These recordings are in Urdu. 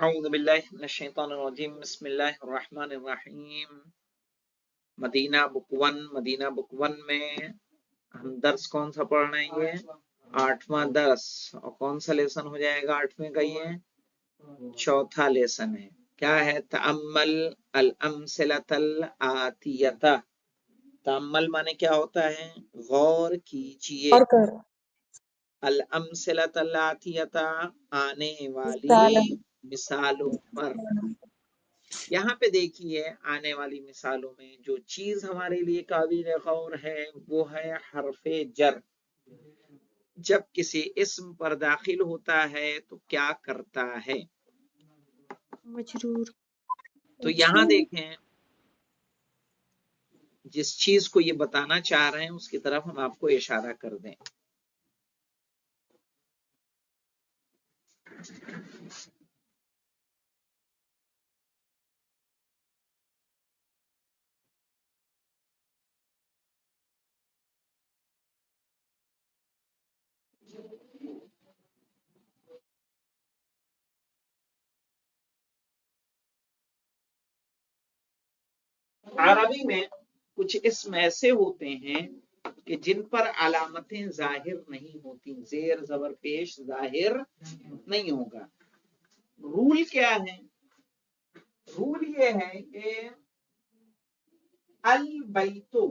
اعوذ باللہ من الشیطان الرجیم بسم اللہ الرحمن الرحیم مدینہ بک ون میں ہم درس کون سا پڑھ رہے ہیں؟ یہ 8واں درس، اور کون سا لیسن ہو جائے گا 8ویں کا؟ یہ 4تھا لیسن ہے۔ کیا ہے؟ تأمل الامثلۃ الآتیہ۔ تأمل مانے کیا ہوتا ہے؟ غور کیجئے۔ اور کر الامثلۃ الآتیہ، آنے والی مثالاً مثالوں پر۔ یہاں پہ دیکھیے آنے والی مثالوں میں جو چیز ہمارے لیے قابل غور ہے وہ ہے حرف جر۔ جب کسی اسم پر داخل ہوتا ہے تو کیا کرتا ہے؟ مجرور۔ تو یہاں دیکھیں، جس چیز کو یہ بتانا چاہ رہے ہیں اس کی طرف ہم آپ کو اشارہ کر دیں۔ عربی میں کچھ اسم ایسے ہوتے ہیں کہ جن پر علامتیں ظاہر نہیں ہوتی، زیر زبر پیش ظاہر نہیں ہوگا۔ رول کیا ہے؟ رول یہ ہے کہ البیتو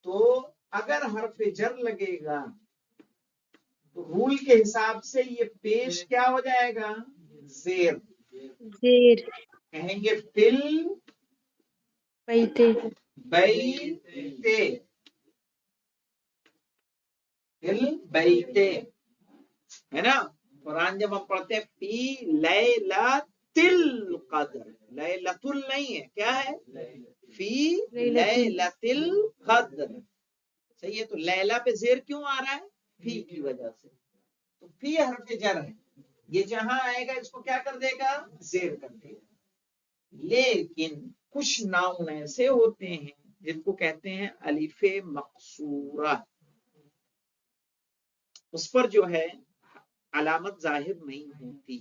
تو اگر حرف جر لگے گا تو رول کے حساب سے یہ پیش کیا ہو جائے گا؟ زیر۔ زیر کہیں گے فل بیتے بیتے، فل بیتے، ہے نا؟ قرآن جب ہم پڑھتے ہیں فی لیلۃ القدر، لیلۃ نہیں ہے، کیا ہے؟ فی لیلۃ القدر، صحیح ہے؟ تو لیلہ پہ زیر کیوں آ رہا ہے؟ فی کی وجہ سے۔ تو فی حرف جر ہے، یہ جہاں آئے گا اس کو کیا کر دے گا؟ زیر کر دے گا۔ لیکن کچھ ناؤن ایسے ہوتے ہیں جن کو کہتے ہیں الف مقصورہ، اس پر جو ہے علامت ظاہر نہیں ہوتی۔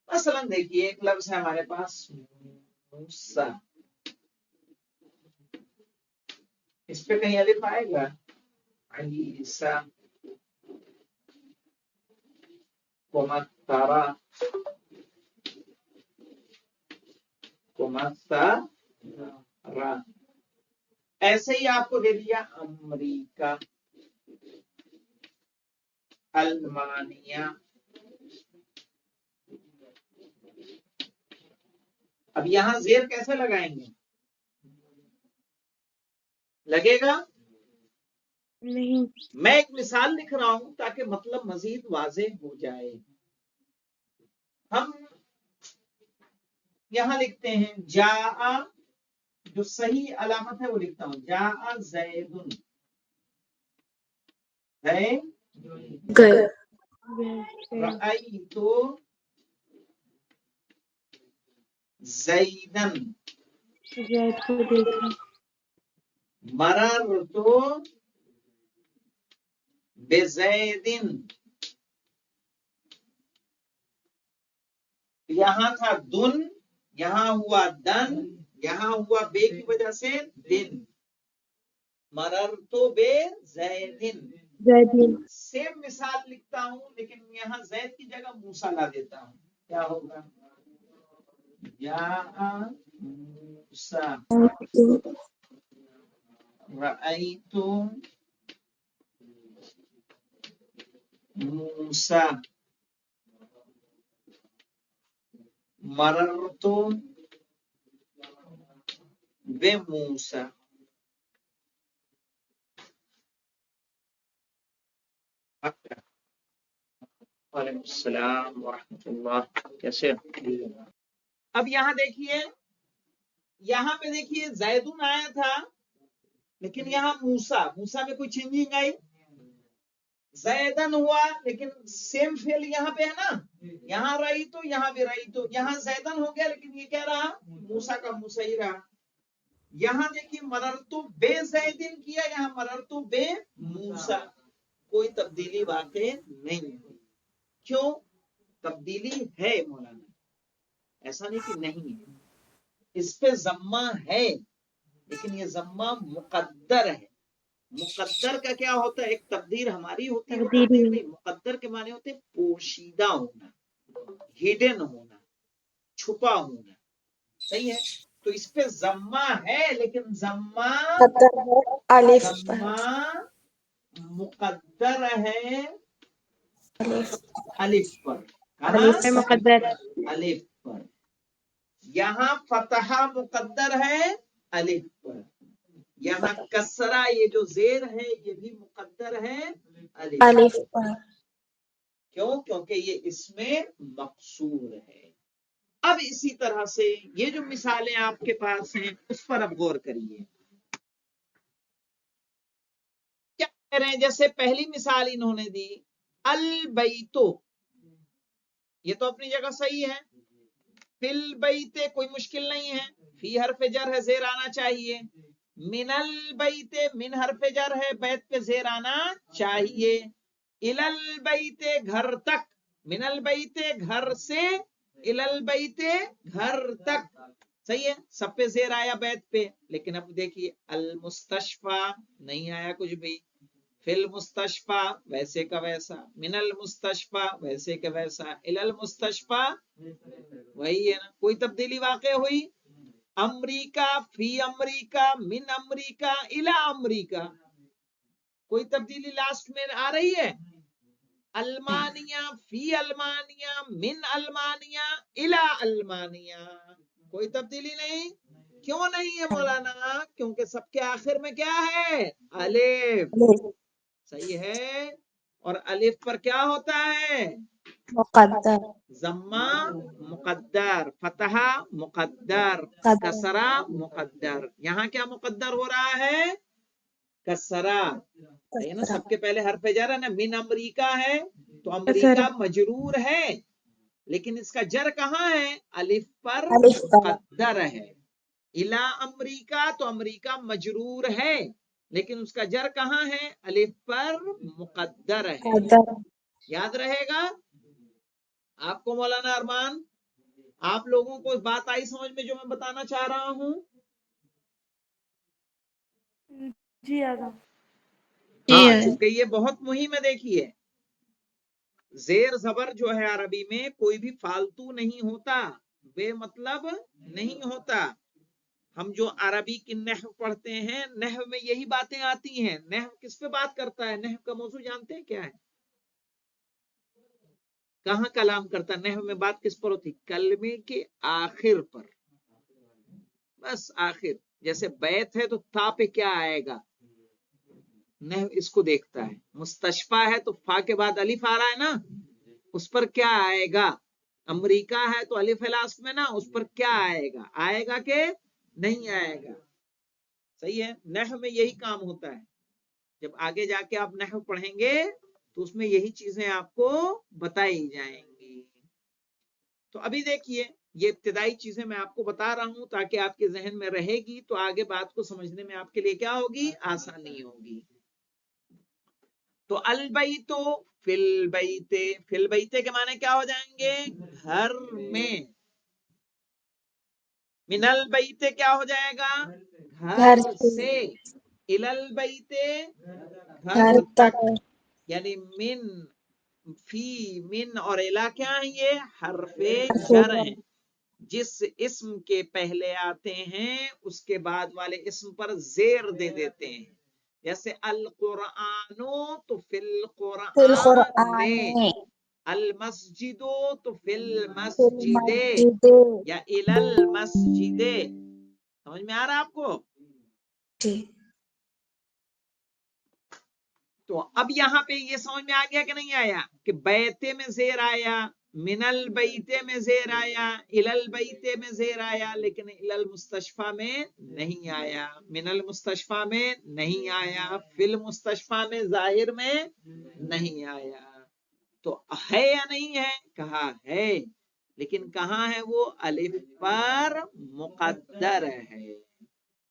مثلا دیکھیے ایک لفظ ہے ہمارے پاس موسیٰ، اس پہ کہیں الف آئے گا؟ عیسیٰ، کمترا، کمترا، ایسے ہی آپ کو دے دیا امریکہ، المانیہ۔ اب یہاں زیر کیسے لگائیں گے؟ لگے گا؟ نہیں۔ میں ایک مثال لکھ رہا ہوں تاکہ مطلب مزید واضح ہو جائے۔ ہم یہاں لکھتے ہیں جاء، جو صحیح علامت ہے وہ لکھتا ہوں، جاء زیدن، ہے گئے رأیت زیدن، زید کو دیکھا مررت بزیدن۔ یہاں تھا دن، یہاں ہوا دن، یہاں ہوا بے کی وجہ سے دن، مررت بزیدن۔ زیدین سیم مثال لکھتا ہوں لیکن یہاں زید کی جگہ موسیٰ لا دیتا ہوں، کیا ہوگا؟ جاء موسیٰ، رأیت موسیٰ، مررت بموسیٰ۔ وعلیکم السلام ورحمۃ اللہ، کیسے؟ اب یہاں دیکھیے، یہاں پہ دیکھیے زیدن آیا تھا لیکن یہاں موسیٰ، موسیٰ میں کوئی چینجنگ آئی؟ زیدن ہوا لیکن سیم فعل یہاں پہ ہے نا، یہاں رہی تو یہاں بھی رہی، تو یہاں زیدن ہو گیا لیکن یہ کیا رہا؟ موسیٰ کا موسیٰ ہی رہا۔ یہاں دیکھیے مررتو بے زیدن کیا، یہاں مررتو بے موسیٰ، کوئی تبدیلی واقع نہیں ہوئی. کیوں؟ تبدیلی ہے مولانا، ایسا نہیں کہ نہیں ہے. اس پہ ضمہ ہے لیکن یہ ضمہ مقدر ہے. مقدر کا کیا ہوتا ہے؟ ایک تقدیر ہماری ہوتی ہے، وہ تقدیر نہیں. مقدر کے معنی ہوتے ہیں پوشیدہ ہونا، ہڈن ہونا، چھپا ہونا. صحیح ہے؟ تو اس پہ ضمہ ہے لیکن ضمہ مقدر ہے الف پر. کہاں؟ مقدر. الف پر. یہاں فتحہ مقدر ہے الف پر. یہاں کسرہ یہ جو زیر ہے یہ بھی مقدر ہے الف پر. کیوں؟ کیونکہ یہ اس میں مقصور ہے. اب اسی طرح سے یہ جو مثالیں آپ کے پاس ہیں اس پر اب غور کریے. کیا کہہ رہے ہیں؟ جیسے پہلی مثال انہوں نے دی البیتو، یہ تو اپنی جگہ صحیح ہے. فل بیتے کوئی مشکل نہیں ہے، فی حرف جر ہے، زیر آنا چاہیے. من البیت، من حرف جر ہے، بیت پہ زیر آنا چاہیے. الالبیت گھر تک، من البیت گھر سے، الالبیت گھر تک. صحیح ہے، سب پہ زیر آیا بیت پہ. لیکن اب دیکھیے المستشفى نہیں آیا کچھ بھی. فی المستشفى ویسے کا ویسا، من المستشفى ویسے کا ویسا، الالمستشفى وہی ہے نا. کوئی تبدیلی واقع ہوئی؟ امریکہ فی امریکہ، من امریکہ الی امریکہ، کوئی تبدیلی لاسٹ میں آ رہی ہے؟ المانیہ فی المانیہ، من المانیہ الی المانیہ، کوئی تبدیلی نہیں. کیوں نہیں ہے مولانا؟ کیونکہ سب کے آخر میں کیا ہے؟ الف. صحیح ہے. اور الف پر کیا ہوتا ہے؟ مقدر. ضمہ مقدر، فتحہ مقدر، کسرہ مقدر. یہاں کیا مقدر ہو رہا ہے؟ کسرہ. صحیح نا، سب کے پہلے حرف جر ہے نا. من امریکہ ہے تو امریکہ مجرور ہے لیکن اس کا جر کہاں ہے؟ الف پر مقدر ہے. الا امریکہ تو امریکہ مجرور ہے لیکن اس کا جر کہاں ہے؟ الف پر مقدر ہے. یاد رہے گا آپ کو مولانا ارمان؟ آپ لوگوں کو بات آئی سمجھ میں جو میں بتانا چاہ رہا ہوں؟ جی آگا. ہاں، کیونکہ یہ بہت مہم ہے. دیکھیے زیر زبر جو ہے عربی میں کوئی بھی فالتو نہیں ہوتا، بے مطلب نہیں ہوتا. ہم جو عربی کی نحو پڑھتے ہیں، نحو میں یہی باتیں آتی ہیں. نحو کس پہ بات کرتا ہے؟ نحو کا موضوع جانتے ہیں کیا ہے؟ کہاں کلام کرتا ہے نحو میں؟ بات کس پر ہوتی؟ کلمے کے آخر پر، بس آخر. جیسے بیت ہے تو تا پہ کیا آئے گا؟ نحو اس کو دیکھتا ہے. مستشفیٰ ہے تو فا کے بعد الف آ رہا ہے نا، اس پر کیا آئے گا؟ امریکہ ہے تو الف لاسٹ میں نا، اس پر کیا آئے گا؟ آئے گا کہ نہیں آئے گا؟ صحیح ہے. نحو میں یہی کام ہوتا ہے. جب آگے جا کے آپ نحو پڑھیں گے تو اس میں یہی چیزیں آپ کو بتائی جائیں گی. تو ابھی دیکھیے یہ ابتدائی چیزیں میں آپ کو بتا رہا ہوں تاکہ آپ کے ذہن میں رہے گی تو آگے بات کو سمجھنے میں آپ کے لیے کیا ہوگی؟ آسانی ہوگی. تو البیتو فی البیت، فی البیت کے معنی کیا ہو جائیں گے؟ گھر میں. من البیت کیا ہو جائے گا؟ گھر سے. الی البیت گھر تک. یعنی من، فی، من اور الا کیا ہیں؟ یہ حرف جر ہیں. جس اسم کے پہلے آتے ہیں اس کے بعد والے اسم پر زیر دے دیتے ہیں. جیسے القرآنو تو فی القرآن، المسجدو تو فی المسجد، یا الی المسجد. سمجھ میں آ رہا آپ کو؟ تو اب یہاں پہ یہ سمجھ میں آ گیا کہ نہیں آیا کہ بیتے میں زیر آیا، من البیتے میں زیر آیا، الی البیتے میں زیر آیا، لیکن الی المستشفیٰ میں نہیں آیا، من المستشفیٰ میں نہیں آیا، فی المستشفیٰ میں ظاہر میں نہیں آیا. تو ہے یا نہیں ہے؟ کہا ہے لیکن کہاں ہے وہ؟ الف پر مقدر ہے.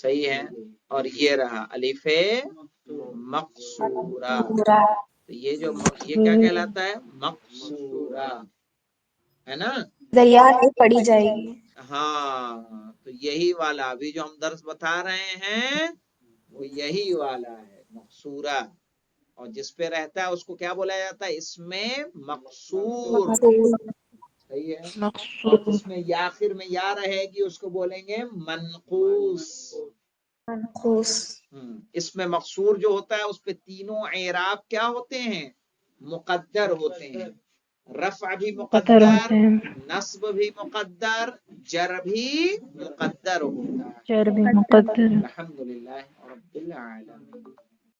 صحیح ہے. اور یہ رہا الف مقصورہ. تو یہ جو یہ کیا کہلاتا ہے؟ مقصورہ ہے نا. دریا نہیں پڑی جائے گی. ہاں تو یہی والا ابھی جو ہم درس بتا رہے ہیں وہ یہی والا ہے مقصورہ. اور جس پہ رہتا ہے اس کو کیا بولا جاتا ہے؟ اس میں مقصور. صحیح ہے. اور جس میں یا آخر میں یا رہے گی اس کو بولیں گے منقوص. منقوص. اس میں مقصور جو ہوتا ہے اس پہ تینوں اعراب کیا ہوتے ہیں؟ مقدر ہوتے ہیں. رفع بھی مقدر، نصب بھی مقدر، جر بھی مقدر ہوتا ہے. جر بھی مقدر. الحمدللہ رب العالمین.